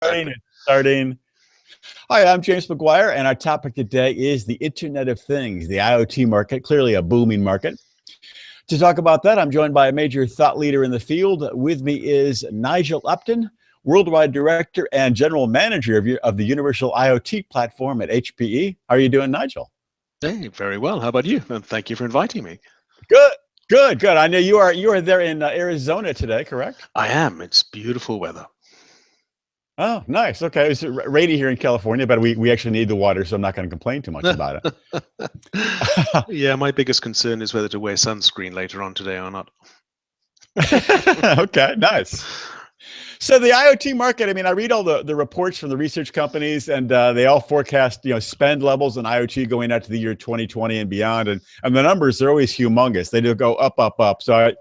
Starting. Starting. Hi, I'm James McGuire, and our topic today is the Internet of Things, the IoT market, clearly a booming market. To talk about that, I'm joined by a major thought leader in the field. With me is Nigel Upton, Worldwide Director and General Manager of the Universal IoT platform at HPE. How are you doing, Nigel? Hey, very well. How about you? And thank you for inviting me. Good, good, good. I know you are there in Arizona today, correct? I am. It's beautiful weather. Oh, nice. Okay. It's rainy here in California, but we actually need the water, so I'm not going to complain too much about it. Yeah, my biggest concern is whether to wear sunscreen later on today or not. Okay, nice. So the IoT market, I mean, I read all the reports from the research companies, and they all forecast, spend levels in IoT going out to the year 2020 and beyond. And the numbers are always humongous. They do go up, up, up. So,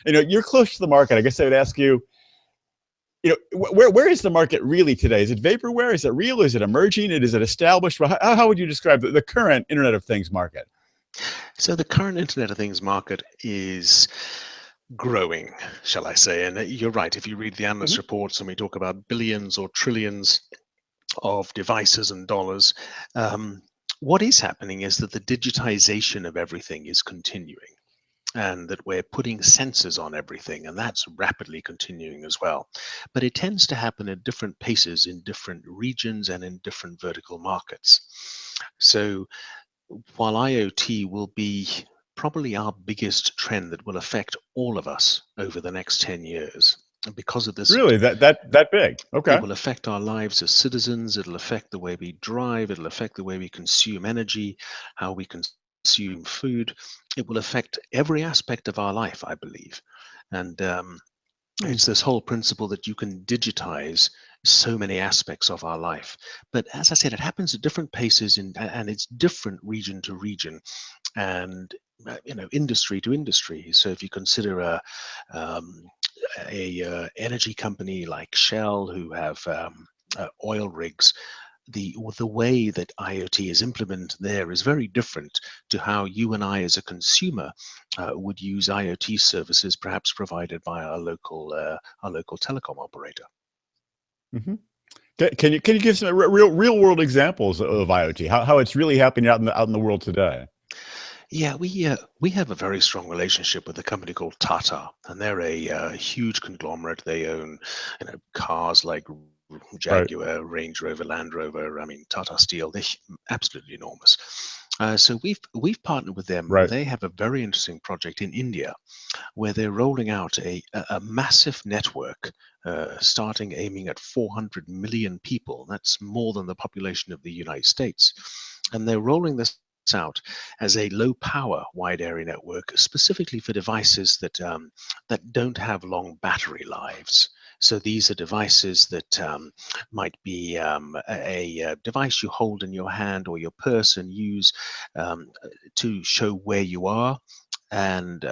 you're close to the market. I guess I would ask you, where is the market really today? Is it vaporware? Is it real? Is it emerging? Is it established? How would you describe the current Internet of Things market? So the current Internet of Things market is growing, shall I say. And you're right. If you read the analyst reports and we talk about billions or trillions of devices and dollars, what is happening is that the digitization of everything is continuing, and that we're putting sensors on everything, and that's rapidly continuing as well. But it tends to happen at different paces in different regions and in different vertical markets. So while IoT will be probably our biggest trend that will affect all of us over the next 10 years, and because of this, Really, that big? Okay. it will affect our lives as citizens. It'll affect the way we drive. It'll affect the way we consume energy, how we consume food. It will affect every aspect of our life, I believe. And it's this whole principle that you can digitize so many aspects of our life. But as I said, it happens at different paces and it's different region to region and industry to industry. So if you consider a energy company like Shell, who have oil rigs, the way that IoT is implemented there is very different to how you and I as a consumer would use IoT services, perhaps provided by our local telecom operator. Mm-hmm. Can you give some real world examples of IoT? How it's really happening out in the world today? Yeah, we have a very strong relationship with a company called Tata, and they're a huge conglomerate. They own, cars like Right. Jaguar, Range Rover, Land Rover. I mean, Tata Steel. They're absolutely enormous. So we've partnered with them, and Right. they have a very interesting project in India, where they're rolling out a massive network, starting aiming at 400 million people. That's more than the population of the United States, and they're rolling this out as a low power wide area network specifically for devices that don't have long battery lives. So these are devices that might be a device you hold in your hand or your purse and use to show where you are. And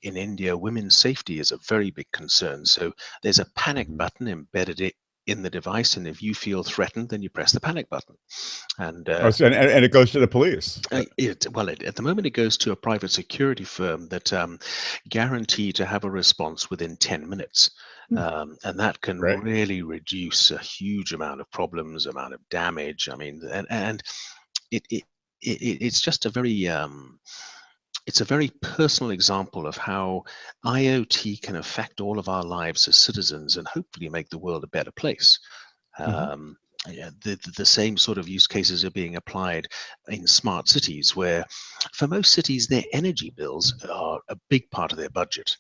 in India, women's safety is a very big concern. So there's a panic button embedded in the device, and if you feel threatened, then you press the panic button. And And it goes to the police. at the moment, it goes to a private security firm that guarantee to have a response within 10 minutes. And that can Right. really reduce a huge amount of problems, amount of damage. I mean, and it's just it's a very personal example of how IoT can affect all of our lives as citizens and hopefully make the world a better place. Um, yeah, the same sort of use cases are being applied in smart cities, where for most cities, their energy bills are a big part of their budget.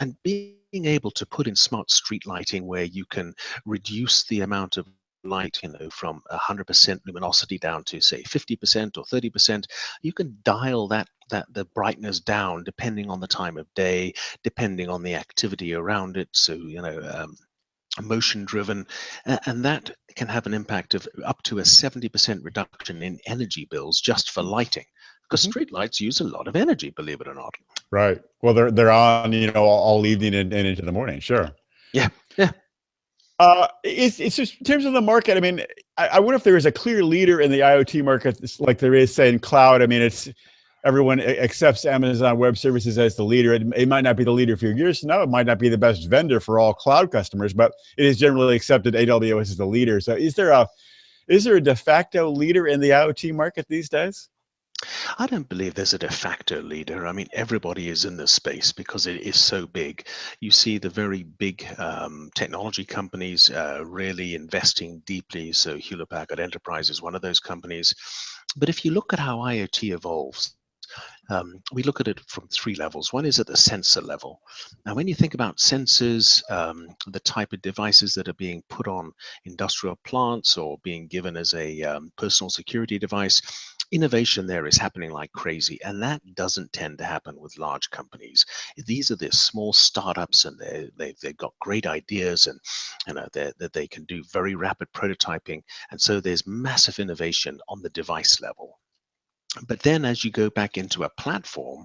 And being able to put in smart street lighting where you can reduce the amount of light, from 100% luminosity down to say 50% or 30%, you can dial that the brightness down depending on the time of day, depending on the activity around it. So motion driven, and that can have an impact of up to a 70% reduction in energy bills just for lighting, because street lights use a lot of energy, believe it or not. Right. Well, they're on, all evening and into the morning. Sure. Yeah. Yeah. It's just in terms of the market. I mean, I wonder if there is a clear leader in the IoT market, like there is, say, in cloud. I mean, everyone accepts Amazon Web Services as the leader. It might not be the leader a few years from now. It might not be the best vendor for all cloud customers, but it is generally accepted AWS is the leader. So is there a de facto leader in the IoT market these days? I don't believe there's a de facto leader. I mean, everybody is in this space because it is so big. You see the very big technology companies really investing deeply. So Hewlett Packard Enterprise is one of those companies. But if you look at how IoT evolves, we look at it from three levels. One is at the sensor level. Now, when you think about sensors, the type of devices that are being put on industrial plants or being given as a personal security device, innovation there is happening like crazy, and that doesn't tend to happen with large companies. These are the small startups, and they've got great ideas, and that they can do very rapid prototyping, and so there's massive innovation on the device level. But then as you go back into a platform,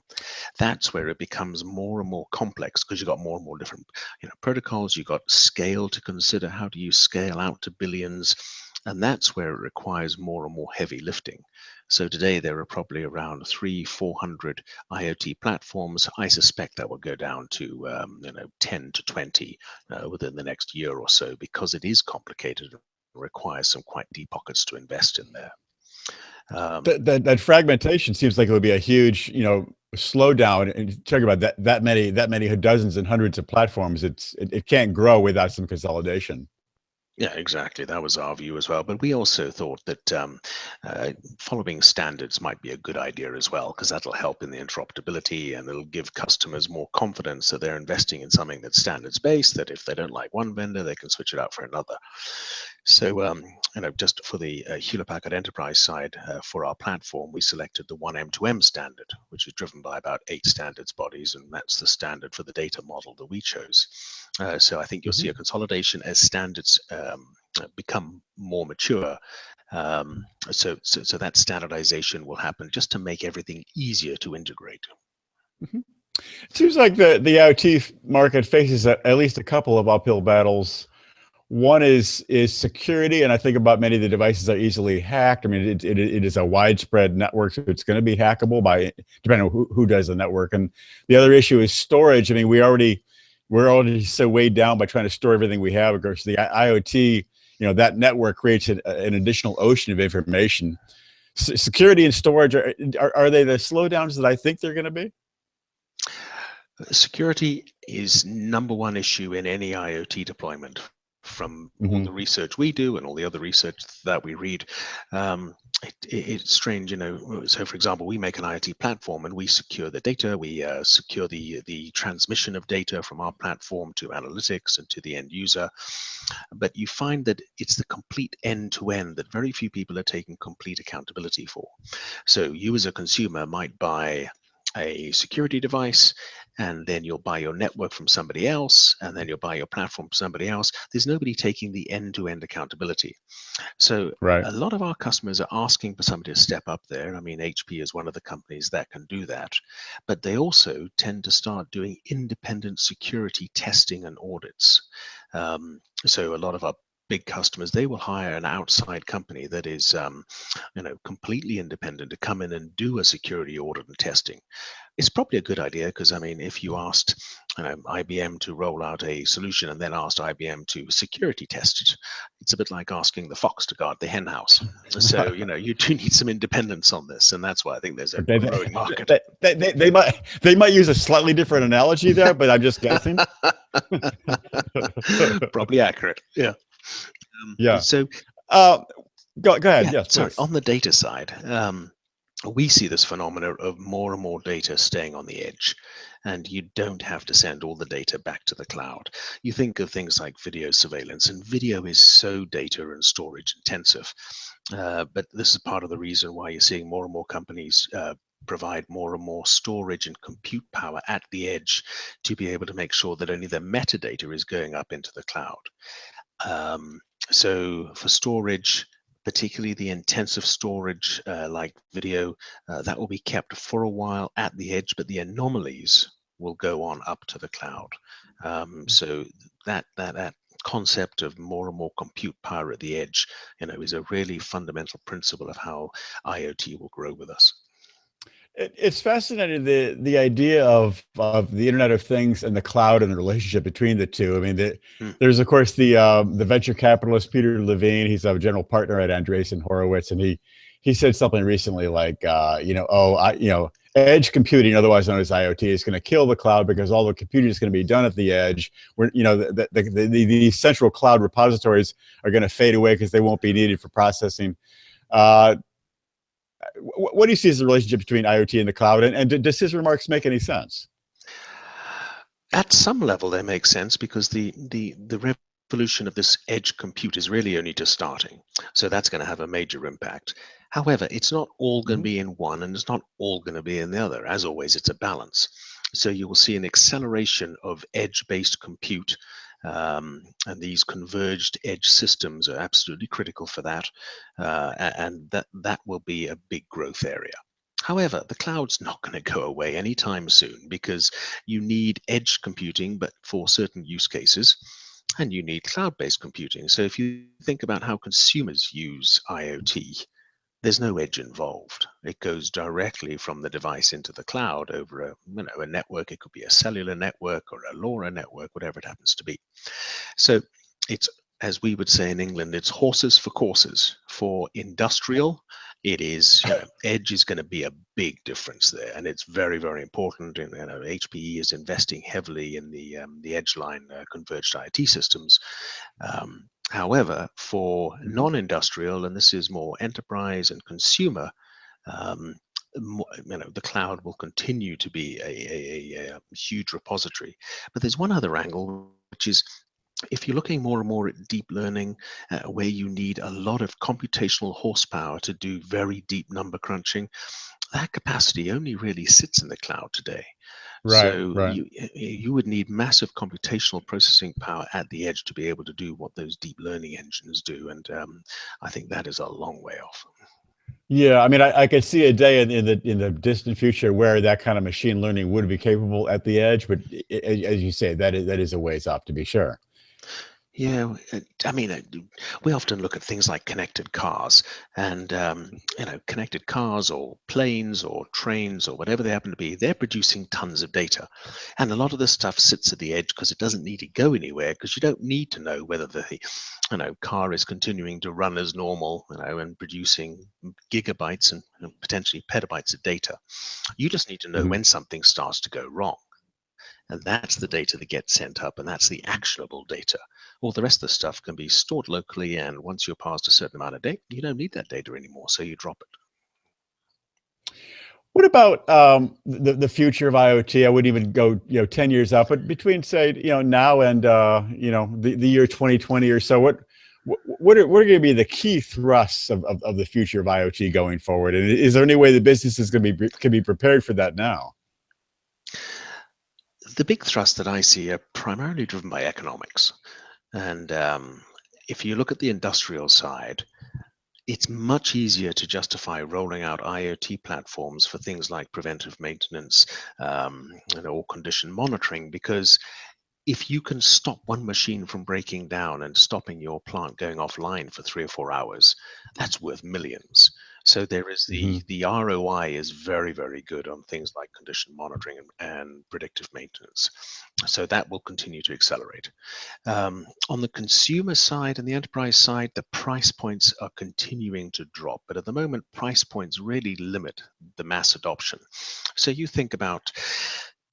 that's where it becomes more and more complex because you've got more and more different protocols. You've got scale to consider. How do you scale out to billions? And that's where it requires more and more heavy lifting. So today there are probably around 300-400 IoT platforms. I suspect that will go down to 10 to 20 within the next year or so, because it is complicated and requires some quite deep pockets to invest in there. That fragmentation seems like it would be a huge, slowdown. And talk about that many dozens and hundreds of platforms. It can't grow without some consolidation. Yeah, exactly. That was our view as well. But we also thought that following standards might be a good idea as well, because that'll help in the interoperability, and it'll give customers more confidence that they're investing in something that's standards based, that if they don't like one vendor, they can switch it out for another. So, just for the Hewlett Packard Enterprise side, for our platform, we selected the 1M2M standard, which is driven by about 8 standards bodies, and that's the standard for the data model that we chose. So I think you'll see a consolidation as standards become more mature. So that standardization will happen just to make everything easier to integrate. It seems like the IoT market faces at least a couple of uphill battles. One is security, and I think about many of the devices are easily hacked. I mean, it is a widespread network, so it's going to be hackable by depending on who does the network. And the other issue is storage. I mean, we're already so weighed down by trying to store everything we have. Of course, the IoT, that network creates an additional ocean of information. Security and storage, are they the slowdowns that I think they're going to be? Security is number one issue in any IoT deployment. From all the research we do and all the other research that we read, it's strange, So, for example, we make an IoT platform and we secure the data. We secure the transmission of data from our platform to analytics and to the end user. But you find that it's the complete end-to-end that very few people are taking complete accountability for. So, you as a consumer might buy a security device, and then you'll buy your network from somebody else, and then you'll buy your platform from somebody else. There's nobody taking the end-to-end accountability. So a lot of our customers are asking for somebody to step up there. I mean, HP is one of the companies that can do that, but they also tend to start doing independent security testing and audits. So a lot of our big customers, they will hire an outside company that is completely independent to come in and do a security audit and testing. It's probably a good idea, because I mean, if you asked IBM to roll out a solution and then asked IBM to security test it, it's a bit like asking the fox to guard the hen house. So you do need some independence on this, and that's why I think there's a growing market. They might use a slightly different analogy there, but I'm just guessing. Probably accurate. Yeah. Yeah. So go ahead. Yeah, Yes. sorry. Please. On the data side, we see this phenomena of more and more data staying on the edge, and you don't have to send all the data back to the cloud. You think of things like video surveillance, and video is so data and storage intensive. But this is part of the reason why you're seeing more and more companies provide more and more storage and compute power at the edge to be able to make sure that only the metadata is going up into the cloud. So for storage, particularly the intensive storage like video, that will be kept for a while at the edge, but the anomalies will go on up to the cloud. So that concept of more and more compute power at the edge, is a really fundamental principle of how IoT will grow with us. It's fascinating, the idea of the Internet of Things and the cloud and the relationship between the two. I mean, Hmm. there's of course the venture capitalist Peter Levine. He's a general partner at Andreessen Horowitz, and he said something recently like, edge computing, otherwise known as IoT, is going to kill the cloud because all the computing is going to be done at the edge. Where the central cloud repositories are going to fade away because they won't be needed for processing. Uh, what do you see as the relationship between IoT and the cloud? And does his remarks make any sense? At some level, they make sense because the revolution of this edge compute is really only just starting. So that's going to have a major impact. However, it's not all going to Mhm. be in one and it's not all going to be in the other. As always, it's a balance. So you will see an acceleration of edge-based compute, and these converged edge systems are absolutely critical for that, and that will be a big growth area. However, the cloud's not going to go away anytime soon because you need edge computing, but for certain use cases, and you need cloud-based computing. So if you think about how consumers use IoT, there's no edge involved. It goes directly from the device into the cloud over a network. It could be a cellular network or a LoRa network, whatever it happens to be. So it's, as we would say in England, it's horses for courses. For industrial, it is, edge is going to be a big difference there, and it's very, very important. And HPE is investing heavily in the edge line converged IoT systems. However, for Mhm. non-industrial, and this is more enterprise and consumer, um, the cloud will continue to be a huge repository. But there's one other angle, which is if you're looking more and more at deep learning, where you need a lot of computational horsepower to do very deep number crunching, that capacity only really sits in the cloud today. Right, So right. you would need massive computational processing power at the edge to be able to do what those deep learning engines do, and I think that is a long way off. Yeah, I mean, I could see a day in the distant future where that kind of machine learning would be capable at the edge, but as you say, that is a ways off to be sure. Yeah, I mean, we often look at things like connected cars, and connected cars or planes or trains or whatever they happen to be. They're producing tons of data, and a lot of the stuff sits at the edge because it doesn't need to go anywhere. Because you don't need to know whether the car is continuing to run as normal, and producing gigabytes and potentially petabytes of data. You just need to know Mhm. when something starts to go wrong. And that's the data that gets sent up, and that's the actionable data. All the rest of the stuff can be stored locally, and once you're past a certain amount of data, you don't need that data anymore, so you drop it. What about the future of IoT? I wouldn't even go 10 years out, but between say now and the year 2020 or so, what are going to be the key thrusts of the future of IoT going forward? And is there any way the business is going to can be prepared for that now? The big thrust that I see are primarily driven by economics. And if you look at the industrial side, it's much easier to justify rolling out IoT platforms for things like preventive maintenance, or condition monitoring, because if you can stop one machine from breaking down and stopping your plant going offline for 3 or 4 hours, that's worth millions. So there is Hmm. the ROI is very, very good on things like condition monitoring and predictive maintenance. So that will continue to accelerate. On the consumer side and the enterprise side, the price points are continuing to drop, but at the moment, price points really limit the mass adoption. So you think about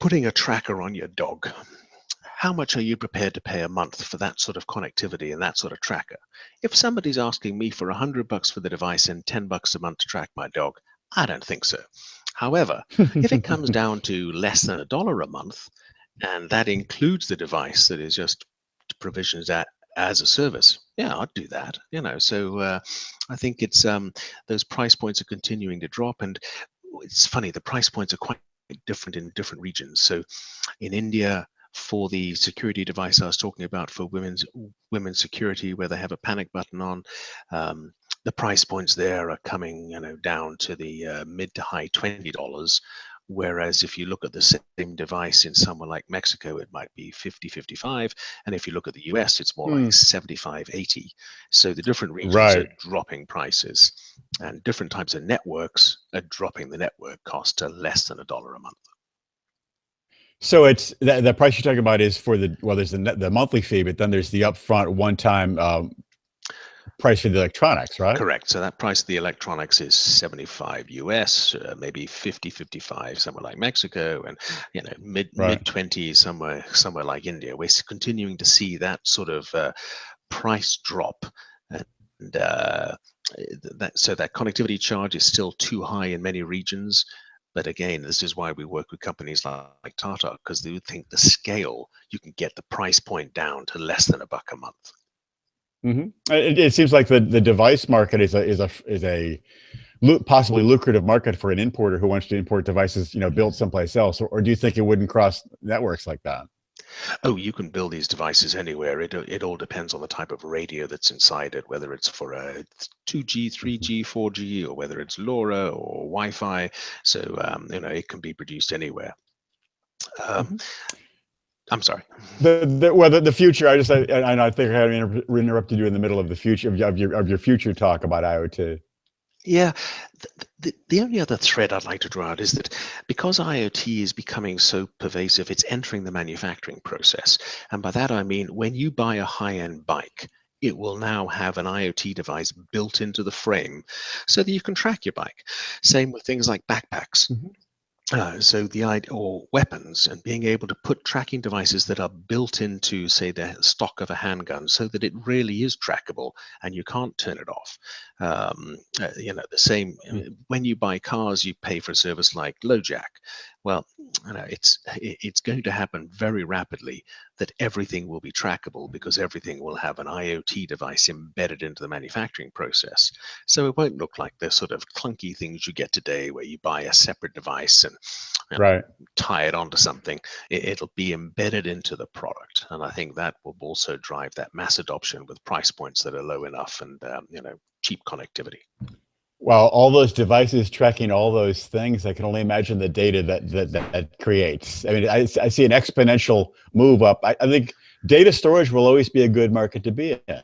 putting a tracker on your dog. How much are you prepared to pay a month for that sort of connectivity and that sort of tracker? If somebody's asking me for $100 for the device and $10 a month to track my dog, I don't think so. However, if it comes down to less than $1 a month, and that includes the device that is just provisions that as a service, yeah, I'd do that. So I think it's those price points are continuing to drop, and it's funny, the price points are quite different in different regions. So in India, for the security device I was talking about for women's security, where they have a panic button on, the price points there are coming, down to the mid to high $20. Whereas if you look at the same device in somewhere like Mexico, it might be 50, 55. And if you look at the US, it's more like Hmm. 75, 80. So the different regions are Right. dropping prices. And different types of networks are dropping the network cost to less than $1 a month. So it's the price you're talking about is for there's the monthly fee, but then there's the upfront one-time price for the electronics, right? Correct. So that price of the electronics is 75 US, maybe 50, 55 somewhere like Mexico, and mid 20s somewhere like India. We're continuing to see that sort of price drop, and that connectivity charge is still too high in many regions. But again, this is why we work with companies like Tata, because they think the scale, you can get the price point down to less than $1 a month. Mm-hmm. It seems like the device market is a possibly lucrative market for an importer who wants to import devices, built someplace else. Or do you think it wouldn't cross networks like that? Oh, you can build these devices anywhere. It all depends on the type of radio that's inside it, whether it's for a 2G, 3G, 4G, or whether it's LoRa or Wi-Fi. So it can be produced anywhere. I'm sorry. The future. I think I interrupted you in the middle of the future of your future talk about IoT. Yeah, the only other thread I'd like to draw out is that because IoT is becoming so pervasive, it's entering the manufacturing process. And by that I mean, when you buy a high-end bike, it will now have an IoT device built into the frame so that you can track your bike. Same with things like backpacks. So the idea, or weapons, and being able to put tracking devices that are built into, say, the stock of a handgun, so that it really is trackable and you can't turn it off. The same when you buy cars, you pay for a service like LoJack. Well, it's going to happen very rapidly that everything will be trackable because everything will have an IoT device embedded into the manufacturing process. So it won't look like the sort of clunky things you get today where you buy a separate device and tie it onto something. It'll be embedded into the product. And I think that will also drive that mass adoption with price points that are low enough and cheap connectivity. Well, all those devices tracking all those things, I can only imagine the data that creates. I mean, I see an exponential move up. I think data storage will always be a good market to be in.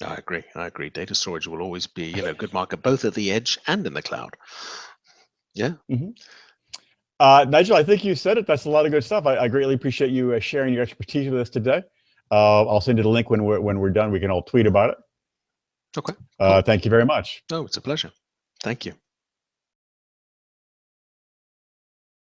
I agree. Data storage will always be, a good market, both at the edge and in the cloud. Yeah. Nigel, I think you said it. That's a lot of good stuff. I greatly appreciate you sharing your expertise with us today. I'll send you the link when we're done. We can all tweet about it. Okay. Cool. Thank you very much. Oh, it's a pleasure. Thank you.